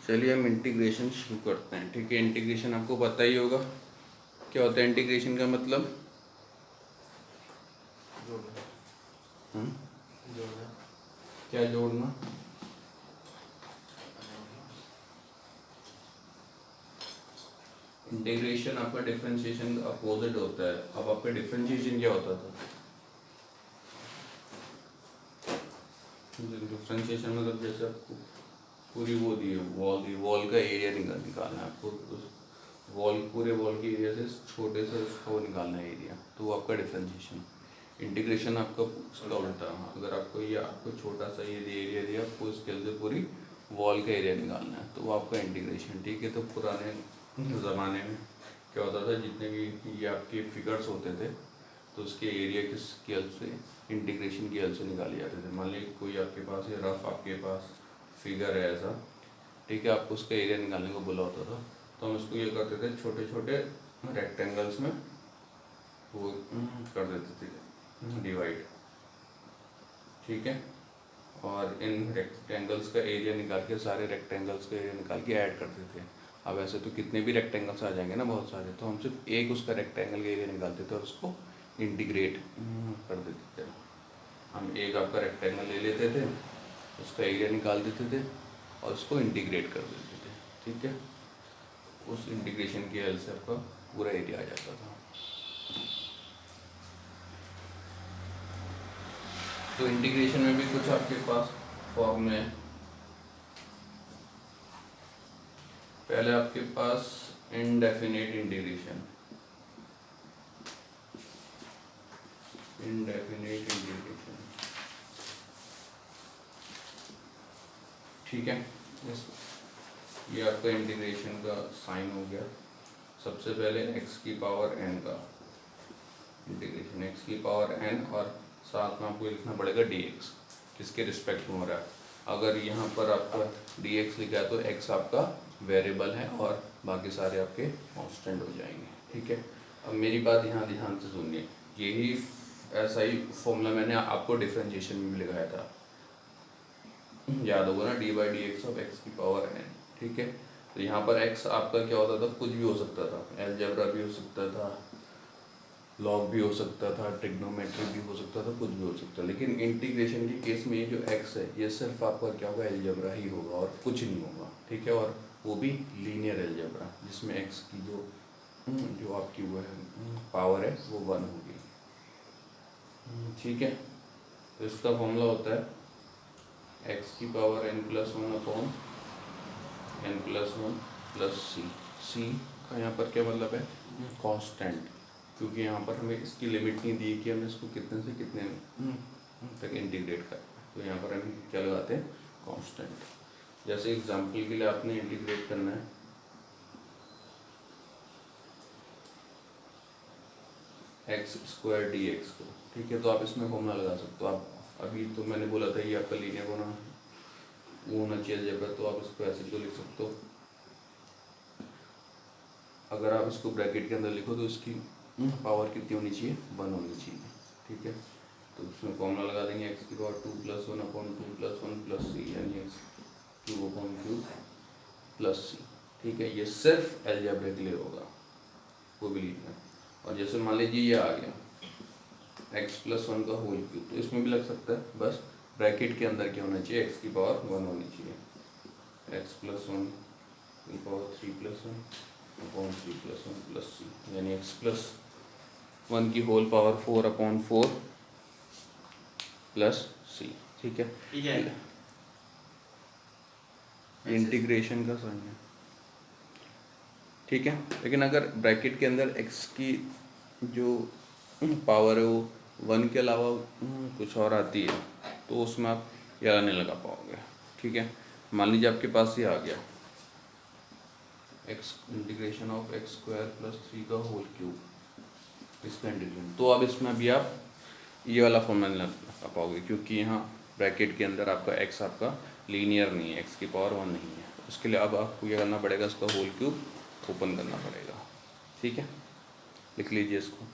चलिए हम इंटीग्रेशन शुरू करते हैं। ठीक है, इंटीग्रेशन आपको पता ही होगा क्या होता है। इंटीग्रेशन का मतलब क्या जोड़ना। इंटीग्रेशन आपका डिफरेंशिएशन का अपोजिट होता है। अब आपका डिफरेंशिएशन क्या होता था? डिफरेंशिएशन मतलब जैसे आपको पूरी वो दी है वॉल का एरिया निकालना है आपको। उस वॉल पूरे वॉल के एरिया से छोटे से उसका वो निकालना है एरिया, तो वो आपका डिफरेंशिएशन। इंटीग्रेशन आपका उसका उल्टा, अगर आपको ये आपको छोटा सा ये एरिया दिया, आपको स्केल से पूरी वॉल का एरिया निकालना है, तो वो आपका इंटीग्रेशन। ठीक है, तो पुराने ज़माने में क्या होता था, जितने भी ये आपके फिगर्स होते थे तो उसके एरिया के स्केल से इंटीग्रेशन की हेल्प से निकाले जाते थे। मान लीजिए कोई आपके पास ये रफ आपके पास फिगर है ऐसा, ठीक है, आपको उसका एरिया निकालने को बोला होता था, तो हम इसको ये करते थे छोटे छोटे रेक्टेंगल्स में वो कर देते थे डिवाइड। ठीक है, और इन रेक्टेंगल्स का एरिया निकाल के सारे रेक्टेंगल्स का एरिया निकाल के ऐड करते थे। अब ऐसे तो कितने भी रेक्टेंगल्स आ जाएंगे ना, बहुत सारे, तो हम सिर्फ एक उसका रेक्टेंगल का एरिया निकालते थे और उसको इंटीग्रेट कर देते थे। हम एक आपका रेक्टेंगल ले लेते थे, उसका एरिया निकाल देते थे और उसको इंटीग्रेट कर देते थे। ठीक है, उस इंटीग्रेशन की हेल्प से आपका पूरा एरिया आ जाता था। तो इंटीग्रेशन में भी कुछ आपके पास फॉर्मूले हैं। पहले आपके पास इनडेफिनेट इंटीग्रेशन, इनडेफिनेट इंटीग्रेशन। ठीक है, ये आपका इंटीग्रेशन का साइन हो गया। सबसे पहले x की पावर n का इंटीग्रेशन, x की पावर n, और साथ में आपको लिखना पड़ेगा dx, किसके रिस्पेक्ट में हो रहा है। अगर यहाँ पर आपका dx लिखा है तो x आपका वेरिएबल है और बाकी सारे आपके कांस्टेंट हो जाएंगे। ठीक है, अब मेरी बात यहाँ ध्यान से सुनिए, यही ऐसा ही फॉर्मूला मैंने आपको डिफरेंशिएशन में भी लिखाया था, याद होगा ना, D by D x of X की पावर n। ठीक है, तो यहाँ पर x आपका क्या होता था, कुछ भी हो सकता था, अलजेब्रा भी हो सकता था, लॉग भी हो सकता था, ट्रिग्नोमेट्री भी हो सकता था, कुछ भी हो सकता था। लेकिन इंटीग्रेशन के केस में ये जो x है ये सिर्फ आपका क्या होगा, अलजेब्रा ही होगा और कुछ नहीं होगा। ठीक है, और वो भी लीनियर अलजेब्रा, जिसमें x की जो आपकी वो है पावर है वो 1 होगी। ठीक है, तो इसका फॉर्मूला होता है x की power n plus 1 upon n plus 1 plus C का यहाँ पर क्या मतलब है, कांस्टेंट, क्योंकि यहाँ पर हमें इसकी लिमिट नहीं दी कि हमें इसको कितने से कितने तक इंटीग्रेट करना है, तो यहाँ पर हम क्या लगाते हैं, कांस्टेंट। जैसे एग्जांपल के लिए आपने इंटीग्रेट करना है एक्स स्क्वायर डी एक्स को। ठीक है, तो आप इसमें फॉर्मूला लगा सकते हो। आप अभी तो मैंने बोला था ये आपका लीनियर वो होना चाहिए अलजेब्रा, तो आप इसको ऐसे तो लिख सकते हो। अगर आप इसको ब्रैकेट के अंदर लिखो तो इसकी पावर कितनी होनी चाहिए, 1 होनी चाहिए। ठीक है, तो उसमें फॉर्मूला लगा देंगे एक्स की power 2 plus 1 upon 2 plus 1 plus सी, यानी X cube upon cube plus C. ठीक है, ये सिर्फ अलजेब्रा के लिए होगा, वो भी लिखना। और जैसे मान लीजिए ये आ गया एक्स प्लस 1 का होल क्यूब, तो इसमें भी लग सकता है, बस ब्रैकेट के अंदर क्या होना चाहिए, एक्स की पावर 1 होनी चाहिए। एक्स प्लस 1 की power 3 plus 1 upon 3 plus 1 plus सी, यानी एक्स प्लस 1 की whole power 4 upon 4 plus C. ठीक है, इंटीग्रेशन का साइन है। ठीक है, लेकिन अगर ब्रैकेट के अंदर x की जो पावर है वो 1 के अलावा कुछ और आती है तो उसमें आप याद नहीं लगा पाओगे। ठीक है, मान लीजिए आपके पास ये आ गया x integration of x square plus 3 का होल क्यूब, इसका इंटीग्रेशन, तो अब इसमें अभी आप ये वाला फॉर्मूला नहीं लगा पाओगे, क्योंकि यहाँ ब्रैकेट के अंदर आपका x आपका लीनियर नहीं है, x की पावर 1 नहीं है। उसके लिए अब आपको ये करना पड़ेगा, इसका होल क्यूब ओपन करना पड़ेगा। ठीक है, लिख लीजिए इसको।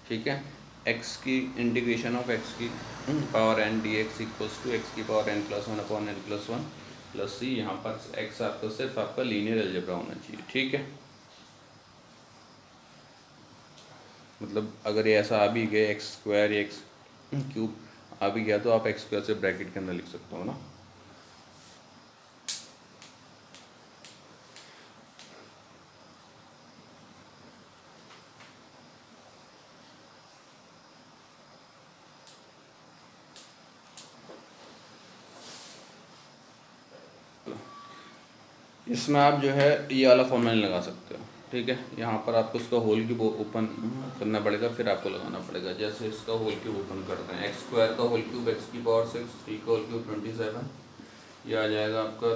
ठीक है, एक्स की इंटीग्रेशन ऑफ एक्स की power N D X equals to X की power N plus one upon N plus one plus C. यहाँ पर एक्स आपका सिर्फ आपका लीनियर अलजेब्रा होना चाहिए, ठीक है। मतलब अगर ये ऐसा आ भी गया एक्स स्क्वायर या एक्स क्यूब आ भी गया तो आप एक्स स्क्वायर से ब्रैकेट के अंदर लिख सकते हो ना। इसमें आप जो है ये वाला फॉर्मूला नहीं लगा सकते हो, ठीक है। यहाँ पर आपको उसका होल क्यूब ओपन करना पड़ेगा, फिर आपको लगाना पड़ेगा। जैसे इसका होल क्यूब ओपन करते हैं, एक्स स्क्वायर का होल क्यूब एक्स की पावर 6, 3 का होल क्यूब 27, ये आ जाएगा आपका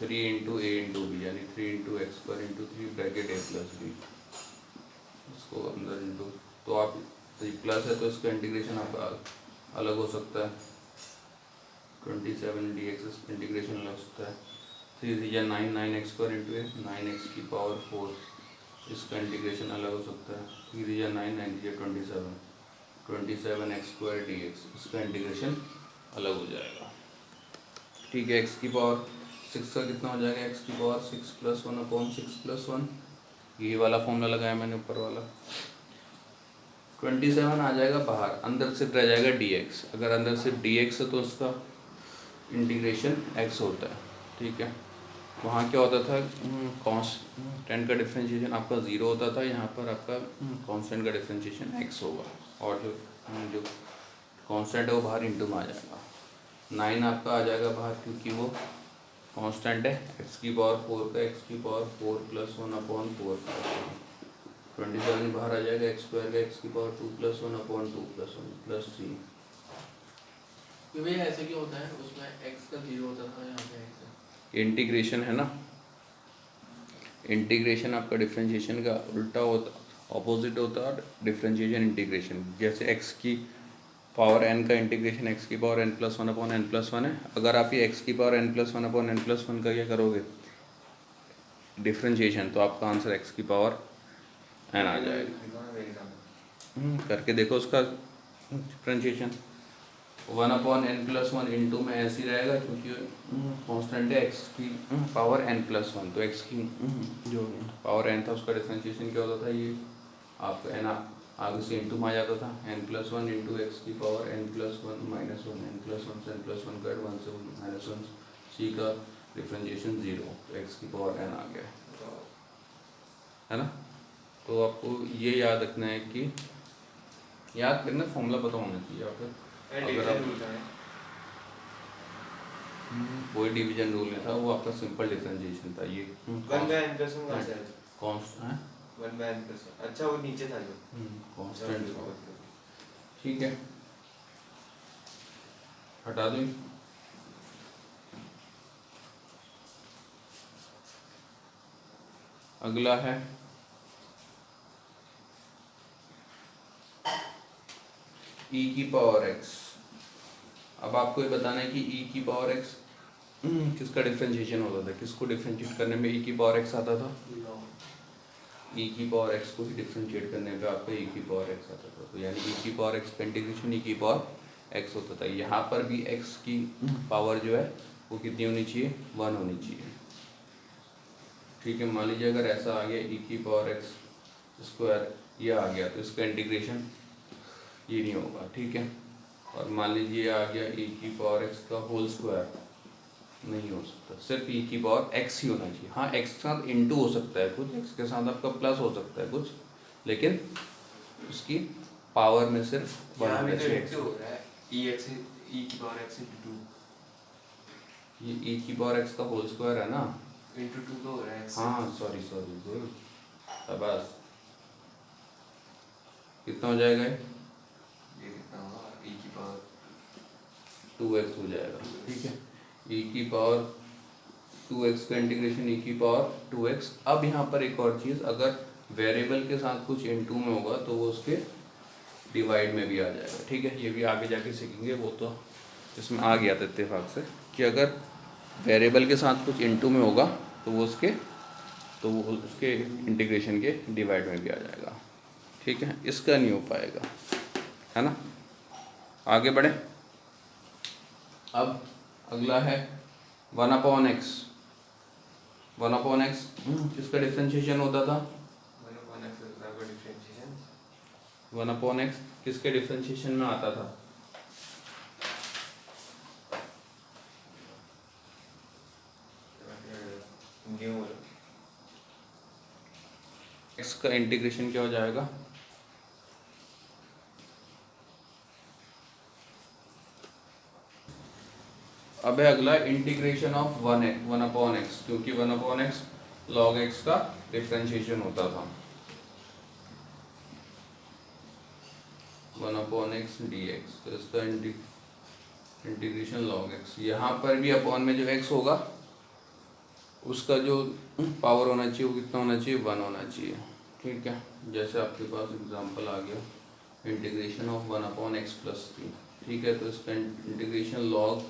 3 इंटू ए इंटू बी, यानी 3 into X square into 3 bracket A plus B, इसको अंदर इंटू, तो आप प्लस है तो इसका इंटीग्रेशन आपका अलग हो सकता है, 27 डी एक्स इंटीग्रेशन अलग होता है। 3 या 9, 9 एक्स स्क्वायर इंटू ए 9 एक्स की पावर 4, इसका इंटीग्रेशन अलग हो सकता है। 3 या 9, 9 या 27, 27 एक्स स्क्वायर डी एक्स, इसका इंटीग्रेशन अलग हो जाएगा, ठीक है। एक्स की पावर 6 का कितना हो जाएगा, एक्स की पावर 6 प्लस 1 अपॉन 6 प्लस 1, ये वाला फॉर्मूला लगाया मैंने ऊपर वाला। 27 आ जाएगा बाहर, अंदर सिर्फ रह जाएगा डी एक्स। अगर अंदर सिर्फ डी एक्स है तो उसका इंटीग्रेशन एक्स होता है, ठीक है। वहाँ क्या होता था, कांस्टेंट का डिफरेंशिएशन आपका 0 होता था, यहाँ पर आपका कांस्टेंट का डिफरेंशिएशन x होगा, और जो कांस्टेंट है वो बाहर इंटू में आ जाएगा। 9 आपका आ जाएगा बाहर क्योंकि वो कांस्टेंट है, x की पावर 4 का x की पावर 4 प्लस 1 अपॉन 4 प्लस 1, 27 बाहर आ जाएगा, एक्स स्क्वायर का x की power 2 plus 1 upon 2 plus 1 plus 3। भैया ऐसे क्यों होता है, उसमें x का 0 होता था, यहाँ पे x है। इंटीग्रेशन है ना, इंटीग्रेशन आपका डिफरेंशिएशन का उल्टा होता, ऑपोजिट होता है डिफरेंशिएशन इंटीग्रेशन। जैसे x की पावर n का इंटीग्रेशन x की power n plus one upon N plus one है, अगर आप ये x की power n plus one upon N plus one का क्या करोगे डिफरेंशिएशन, तो आपका आंसर x की पावर n आ जाएगा। करके देखो उसका differentiation, 1 upon N plus one into में ऐसे ही रहेगा क्योंकि कांस्टेंट है एक्स की पावर n प्लस वन, तो x की जो पावर n था उसका डिफरेंशिएशन क्या होता था, ये आपका n आगे से इंटू में आ जाता था, n plus one into x की power n plus one minus one, n plus one से n प्लस वन कट 1 से माइनस वन, सी का डिफरेंशिएशन 0, तो x की पावर n आ गया है ना। तो आपको ये याद रखना है कि याद करना, फॉर्मूला पता होना चाहिए। या फिर अगर आप कोई डिवीजन रूल नहीं था, वो आपका सिंपल डिफरेंशिएशन था। ये कांस्टेंट, अच्छा वो नीचे था जो कांस्टेंट, ठीक है, हटा दूँ। अगला है e की पावर x। अब आपको ये बताना है कि e की पावर x किसका डिफरेंशिएशन होता था, किसको डिफरेंशिएट करने में e की पावर x आता था, e की पावर x को ही डिफरेंशिएट करने पे आपका e की पावर x आता था, तो यानी e की पावर x का इंटीग्रेशन e की पावर x होता था। यहाँ पर भी x की पावर जो है वो कितनी होनी चाहिए, 1 होनी चाहिए, ठीक है। मान लीजिए अगर ऐसा आ गया e की पावर x स्क्वायर, ये आ गया तो इसका इंटीग्रेशन ये नहीं होगा, ठीक है। और मान लीजिए आ गया e की पावर x का होल स्क्वायर, नहीं हो सकता, सिर्फ e की पावर x ही होना चाहिए। हाँ x के साथ इंटू हो सकता है कुछ, x के साथ आपका प्लस हो सकता है कुछ, लेकिन उसकी पावर में सिर्फ 1 होना चाहिए। e की पावर x इंटू 2, ये e की पावर x का होल स्क्वायर है ना, इंटू 2 तो हो रहा है x। हाँ सॉरी गुड, बस कितना हो जाएगा, ये कितना होगा, e की पावर 2x हो जाएगा, ठीक है। e की पावर 2x का इंटीग्रेशन e की पावर 2x। अब यहाँ पर एक और चीज़, अगर वेरिएबल के साथ कुछ इनटू में होगा तो वो उसके डिवाइड में भी आ जाएगा, ठीक है। ये भी आगे जाके सीखेंगे, वो तो इसमें आ गया था इत्तेफाक से कि अगर वेरिएबल के साथ कुछ इनटू में होगा तो वो उसके इंटीग्रेशन के डिवाइड में भी आ जाएगा, ठीक है। इसका नहीं हो पाएगा। है ना। आगे बढ़े। अब अगला है 1/x। 1/x किसका डिफ्रेंशिएशन होता था? 1/x किसके डिफ्रेंशिएशन में आता था? x का इंटीग्रेशन क्या हो जाएगा? अब है अगला इंटीग्रेशन ऑफ 1/x, क्योंकि 1/x log x का डिफ्रेंशिएशन होता था। 1/x dx, तो इसका इंटीग्रेशन log x। यहाँ पर भी अपॉन में जो x होगा उसका जो पावर होना चाहिए वो कितना होना चाहिए? 1 होना चाहिए। ठीक है, जैसे आपके पास एग्जांपल आ गया इंटीग्रेशन ऑफ 1/x + 3। ठीक है, तो इसका इंटीग्रेशन log,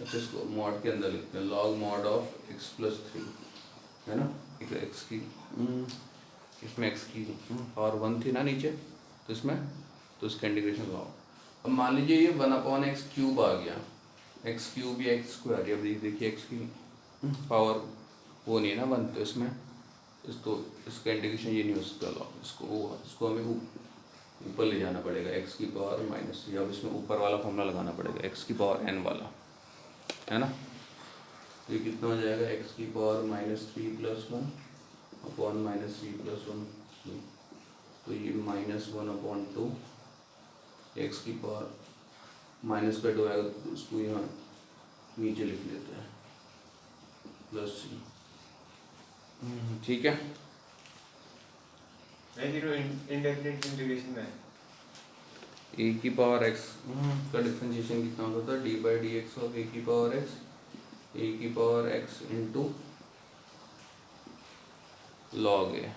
अच्छा इसको मॉड के अंदर लिखते हैं, log mod ऑफ x + 3, है ना। x की इसमें x की पावर 1 थी ना नीचे, तो इसमें तो इसका इंटीग्रेशन log। अब मान लीजिए ये 1/x³ आ गया, x³ या x²। अब देखिए x की पावर वो नहीं है ना 1, तो इसमें इसका इंटीग्रेशन ये नहीं हो सकता log। इसको हमें ऊपर ले जाना पड़ेगा, x की पावर माइनस, या अब इसमें ऊपर वाला फॉर्मूला लगाना पड़ेगा, x की पावर n वाला, है ना। ये कितना हो जाएगा? x की पावर -3 + 1 अपॉन -3 + 1, तो ये -1/2। x की पावर माइनस का 2 आएगा तो इसको यहाँ नीचे लिख लेते हैं +c। ठीक है, इंडेफिनिट इंटीग्रेशन में a की पावर x का डिफरेंशिएशन कितना होता था? d/dx ऑफ a की पावर x, a की power x into log a।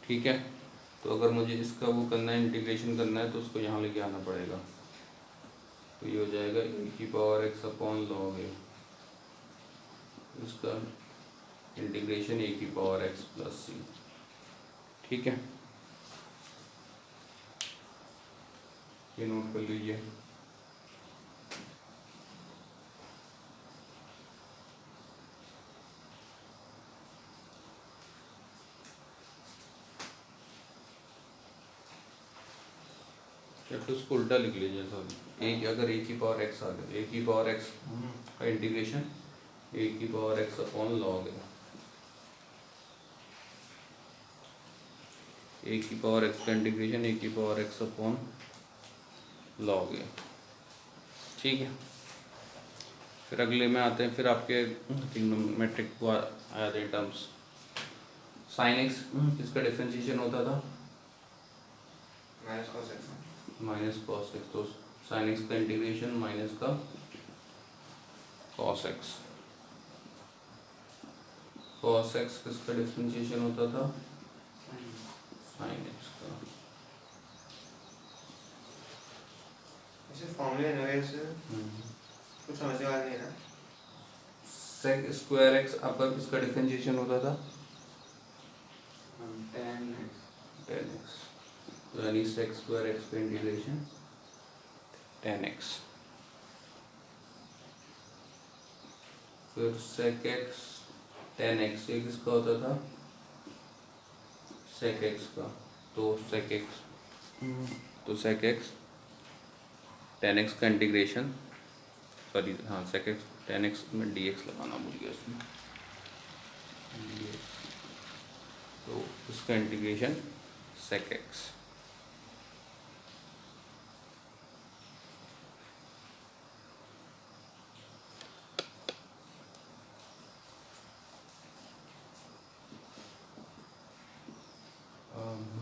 ठीक है, तो अगर मुझे इसका वो करना है, इंटीग्रेशन करना है, तो उसको यहाँ लेके आना पड़ेगा, तो ये हो जाएगा a की power x upon log a। इसका इंटीग्रेशन a की पावर x + c। ठीक है, ये नोट कर लीजिए। या फिर उसको उल्टा लिख लीजिए, सॉरी। अगर a की पावर x आ गया, a की पावर x का इंटीग्रेशन a की power x upon log a। a की पावर x का इंटीग्रेशन a की power x upon log a। ठीक है, फिर अगले में आते हैं, फिर आपके ट्रिग्नोमेट्रिक को आ जाते हैं टर्म्स। साइन x किसका डिफरेंशिएशन होता था? माइनस कॉस x, तो साइन x का इंटीग्रेशन माइनस का कॉस x। कॉस x किसका डिफरेंशिएशन होता था? साइन x का। ऐसे फॉर्मूले नवेस कुछ समझने वाला नहीं है ना। sec स्क्वायर x आपका किसका डिफरेंशिएशन होता था? tan x, तो यानी sec स्क्वायर x का इंटीग्रेशन tan x। फिर sec x tan x, ये किसका होता था? sec x का, तो sec x tan x का इंटीग्रेशन, सॉरी हाँ sec x tan x में dx लगाना भूल गया इसमें, तो उसका इंटीग्रेशन sec x।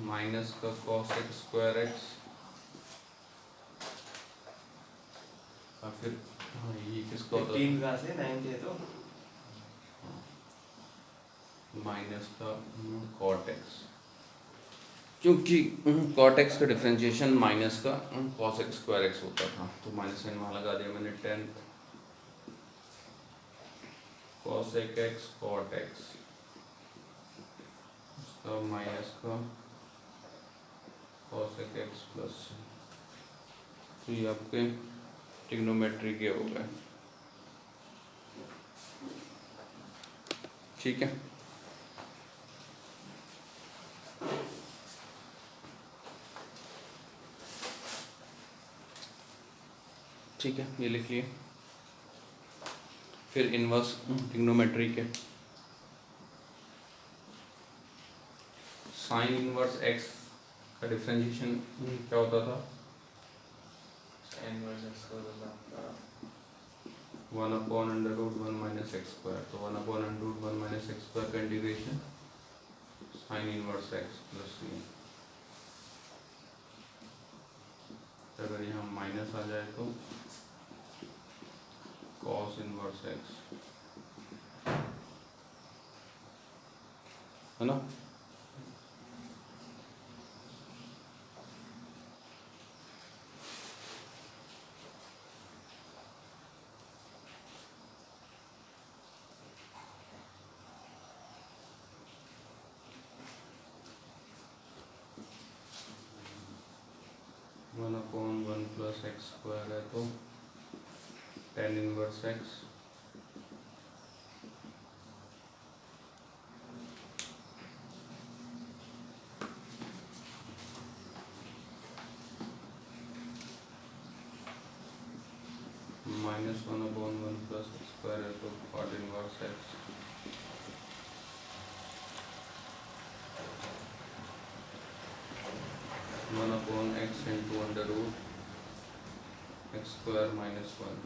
माइनस का cos x स्क्वायर x, और फिर हाँ ये किसका होता 15 कहाँ से 9 थे तो माइनस का cot x, क्योंकि cot x का डिफरेंशिएशन माइनस का cos x स्क्वायर x होता था, तो माइनस साइन वहाँ लगा दिया मैंने। 10 cos x cot x, उसका माइनस का cosec x प्लस c। तो ये आपके ट्रिग्नोमेट्री के हो गए, ठीक है। ठीक है, ये लिख लिए। फिर इनवर्स ट्रिग्नोमेट्री के साइन इनवर्स एक्स का डिफरेंशिएशन क्या होता था? इनवर्स एक्स का होता 1/√1 माइनस एक्स स्क्वायर। तो 1/√1 माइनस एक्स स्क्वायर का integration sine inverse x plus c. अगर यहाँ माइनस आ जाए तो कॉस इनवर्स एक्स, है ना। One upon one plus x square है तो tan inverse x minus 1/1 plus x square है तो cot inverse x. One upon x into under root x square minus 1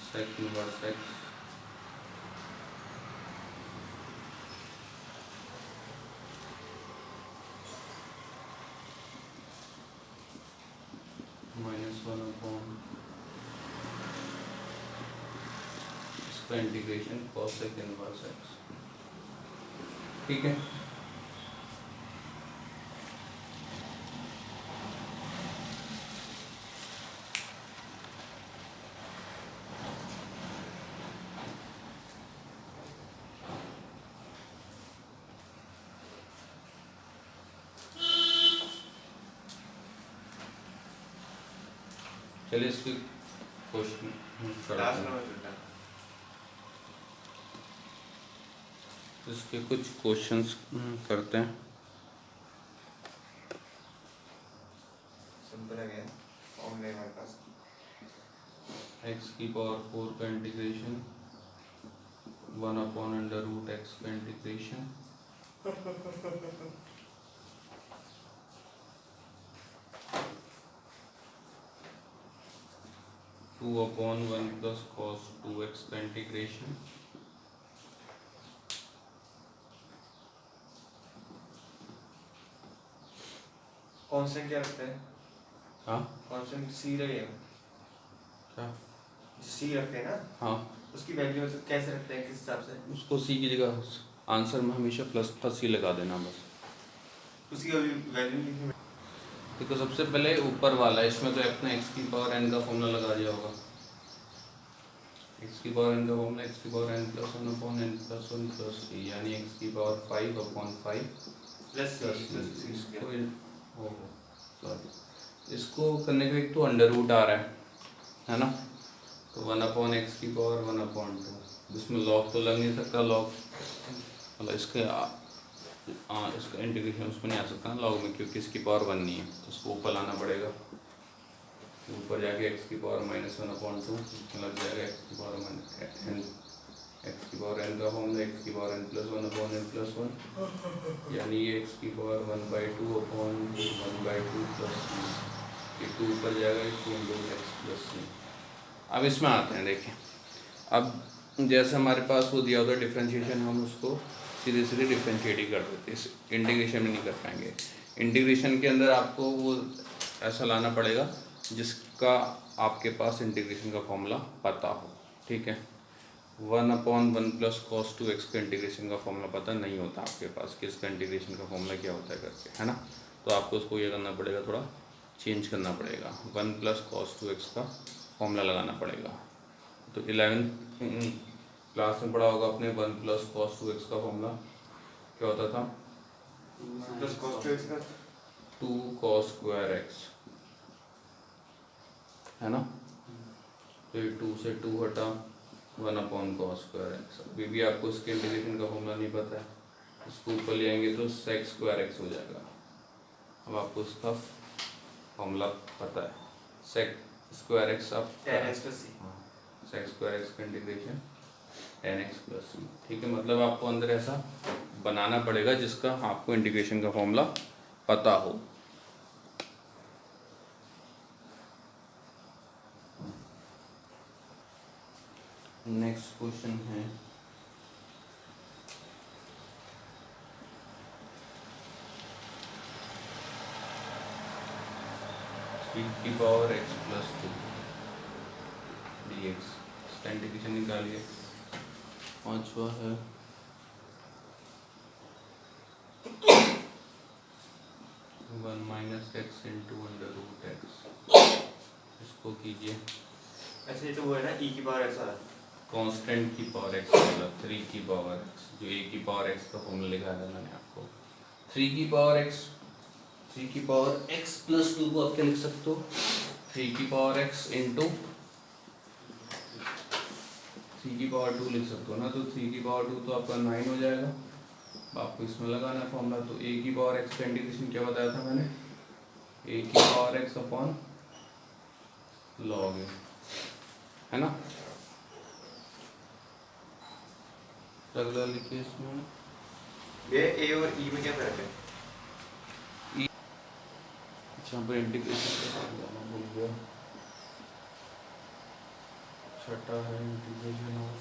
sec inverse x minus 1/, इसका integration cosec inverse x, ठीक है। चलिए इसकी question last number चलता है। इसके कुछ क्वेश्चंस करते हैं। सिंपल है क्या? फॉर्मूला है हमारे पास। एक्स की पावर 4 का इंटीग्रेशन 1/√x का integration two upon 1 plus cos 2x का इंटीग्रेशन कांस्टेंट क्या रखते हैं? हाँ कांस्टेंट सी रहेगा। क्या? सी रखते हैं ना, हाँ उसकी वैल्यू कैसे रखते हैं, किस हिसाब से? उसको सी की जगह आंसर में हमेशा प्लस सी लगा देना बस। उसकी वैल्यू लिखनी। देखो सबसे पहले ऊपर वाला है, इसमें तो अपने एक्स की पावर एन का फॉर्मूला लगा दिया होगा। एक्स की पावर एन का फॉर्मूला एक्स की power N plus 1 upon N plus 1 plus सी, यानी एक्स की पावर 5/5 प्लस इसको करने का एक तो अंडर रूट आ रहा है ना, तो 1/x की पावर 1/2। इसमें लॉग तो लग नहीं सकता, लॉग मतलब इसका इंटीग्रेशन उसमें नहीं आ सकता लॉग में, क्योंकि इसकी पावर 1 नहीं है, तो उसको ऊपर लाना पड़ेगा। ऊपर जाके x की पावर -1/2 लग जाएगा x की पावर n, x की पावर n का फॉर्मूला x की पावर n प्लस 1/n+1, यानी ये x की पावर 1/2/1/2 प्लस ये 2 ऊपर जाएगा, 2x प्लस c। अब इसमें आते हैं, देखिए अब जैसे हमारे पास वो दिया होता है डिफ्रेंशिएशन, हम उसको सीधे सीधे डिफ्रेंशिएट ही कर देते हैं, इस इंटीग्रेशन में नहीं कर पाएंगे। इंटीग्रेशन के अंदर आपको वो ऐसा लाना पड़ेगा जिसका आपके पास इंटीग्रेशन का फॉर्मूला पता हो, ठीक है। 1/1 प्लस कॉस 2x का इंटीग्रेशन का फॉर्मूला पता नहीं होता आपके पास कि इसका इंटीग्रेशन का फॉर्मूला क्या होता है करके, है ना। तो आपको उसको ये करना पड़ेगा, थोड़ा चेंज करना पड़ेगा, 1 प्लस कॉस 2x का फॉर्मूला लगाना पड़ेगा। तो 11th क्लास में पढ़ा होगा अपने 1 प्लस कॉस 2x का फॉर्मूला क्या होता था, प्लस cos 2x का 2 cos स्क्वायर x है ना। तो ये 2 से 2 हटा 1 अपॉन कॉस स्क्वायर एक्स। अभी भी आपको इसके इंटीग्रेशन का फॉर्मूला नहीं पता है, इसको ऊपर ले आएंगे तो सेक स्क्वायर एक्स हो जाएगा। अब आपको इसका फॉर्मूला पता है, सेक स्क्वायर एक्स आप tan x plus c। हाँ, सेक स्क्वायर एक्स का integration tan x plus C. ठीक है, मतलब आपको अंदर ऐसा बनाना पड़ेगा जिसका आपको इंटीग्रेशन का फॉर्मूला पता हो। नेक्स्ट क्वेश्चन है की पावर x प्लस 2 dx, इसका इंटीग्रेशन निकालिए। पांचवा है 1 minus x into under root x, इसको कीजिए। अच्छा ये तो वो है ना e की पावर x वाला। कांस्टेंट की पावर x मतलब 3 की पावर x, जो a की पावर x का फॉर्मूला लिखा था मैंने आपको। 3 की पावर x, 3 की पावर x प्लस 2 को आप क्या लिख सकते हो, 3 की पावर x इंटू 3 की पावर 2 लिख सकते हो ना। तो 3 की पावर 2 तो आपका 9 हो जाएगा। अब आपको इसमें लगाना है फॉर्मूला। तो a की पावर x का इंटीग्रेशन क्या बताया था मैंने, a की power x upon log a, है ना। अगला लिखिए इसमें ये a और e में क्या फर्क है? यहाँ पर इंटीग्रेशन भूल गया। छठा है integration of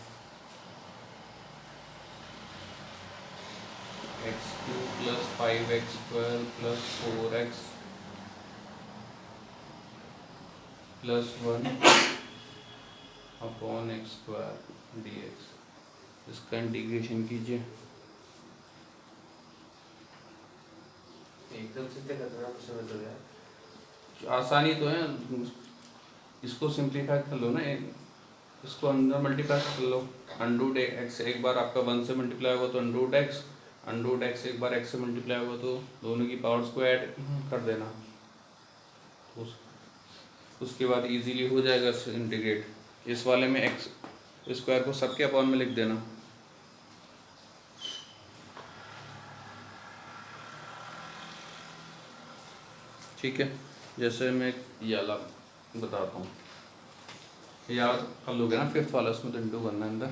x cube plus 5x square plus 4x plus 1 upon x square dx, इसका इंटीग्रेशन कीजिए। एकदम से क्या करना है समझ लो यार। आसानी तो है, इसको सिंप्लीफाई कर लो ना, इसको अंदर मल्टीप्लाई कर लो। अंडरूट एक्स एक बार आपका 1 से मल्टीप्लाई होगा तो अंडरूट एक्स, अंडरूट एक्स एक बार एक्स से मल्टीप्लाई होगा तो दोनों की पावर्स को ऐड कर देना। उसके बाद इजीली हो जाएगा इंटीग्रेट। इस वाले में एक्स स्क्वायर को सबके अपॉन में लिख देना। ठीक है, जैसे मैं ये वाला बताता हूँ, याद कर लोगे ना फिफ्थ वाला, उसमें तो इंटू करना है अंदर।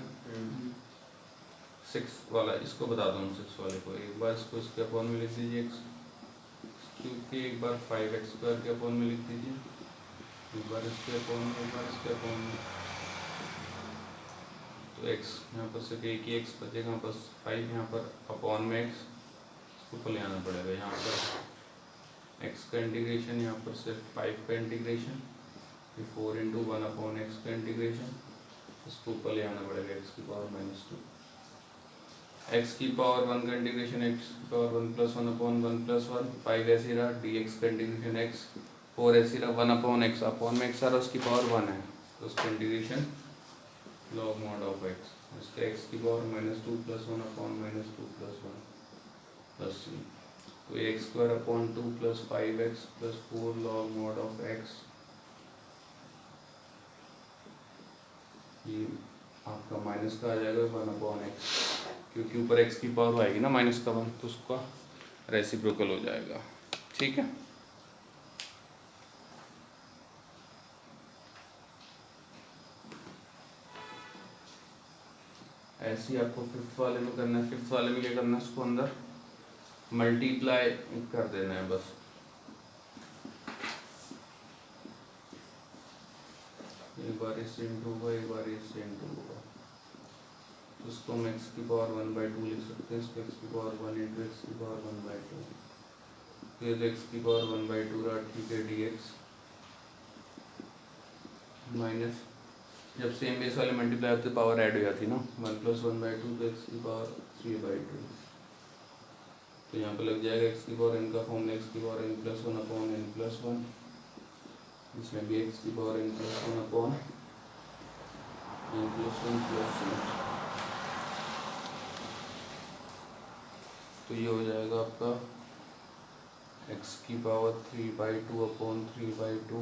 6 वाला इसको बताता हूँ, 6 वाले को एक बार इसको इसके अपॉन में लिख दीजिए एक्स क्योंकि, एक बार 5x स्क्वायर के अपॉन में लिख दीजिए, एक बार इसके अपॉन में, एक बार इसके अपॉन में। तो x यहाँ पर सिर्फ एक ही x बचेगा, यहाँ पर 5, यहाँ पर अपॉन में x, इसको ऊपर ले आना पड़ेगा। यहाँ पर x का इंटीग्रेशन, यहाँ पर सिर्फ 5 का इंटीग्रेशन, फिर 4 इंटू 1 अपॉन एक्स का इंटीग्रेशन, इसको ऊपर ले आना पड़ेगा x की पावर -2। x की पावर 1 का इंटीग्रेशन, x की पावर 1 प्लस 1 अपॉन 1 प्लस 1, 5 ऐसे रहा, dx का इंटीग्रेशन x, 4 ऐसे रहा, 1 अपॉन x, अपॉन में x आ रहा, उसकी पावर 1 है तो उसका integration log mod of x, इसका x की power -2 plus 1 upon -2 plus 1 plus c, तो x square upon 2 plus 5x plus 4 log mod of x, ये आपका माइनस का आ जाएगा 1 अपॉन एक्स, क्योंकि ऊपर x की पावर आएगी ना -1 तो उसका रेसिप्रोकल हो जाएगा। ठीक है, ऐसे ही आपको फिफ्थ वाले में करना है। फिफ्थ वाले में क्या करना है, इसको अंदर मल्टीप्लाई कर देना है बस। एक बार इससे इंटू होगा, एक बार इससे इंटू होगा, तो इसको हम x की पावर 1/2 लिख सकते हैं, इसको x की पावर 1 इंटू एक्स की पावर 1/2, फिर x की पावर 1/2 रहा, ठीक है, dx माइनस, जब सेम बेस वाले मल्टीप्लाई होते पावर ऐड हो जाती है ना, 1 प्लस 1/2 तो x की पावर 3/2, तो यहाँ पे लग जाएगा x की पावर n का फॉर्म, x की power n plus 1 upon n plus 1, इसमें भी x की power n plus 1 upon n plus 1 plus 1। तो ये हो जाएगा आपका x की पावर 3/2 अपॉन 3/2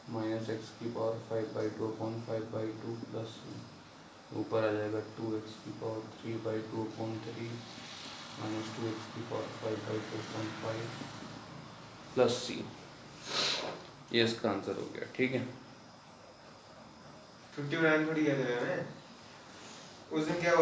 माइनस एक्स की पावर 5/2 अपॉन 5/2 प्लस ऊपर आ जाएगा 2x की पावर 3/2 अपॉन 3 माइनस 2x की पावर 5/2 अपॉन 5 प्लस c। ये इसका आंसर हो गया। ठीक है, 50 बनाने थोड़ी कहते हैं मैं उस दिन क्या हुआ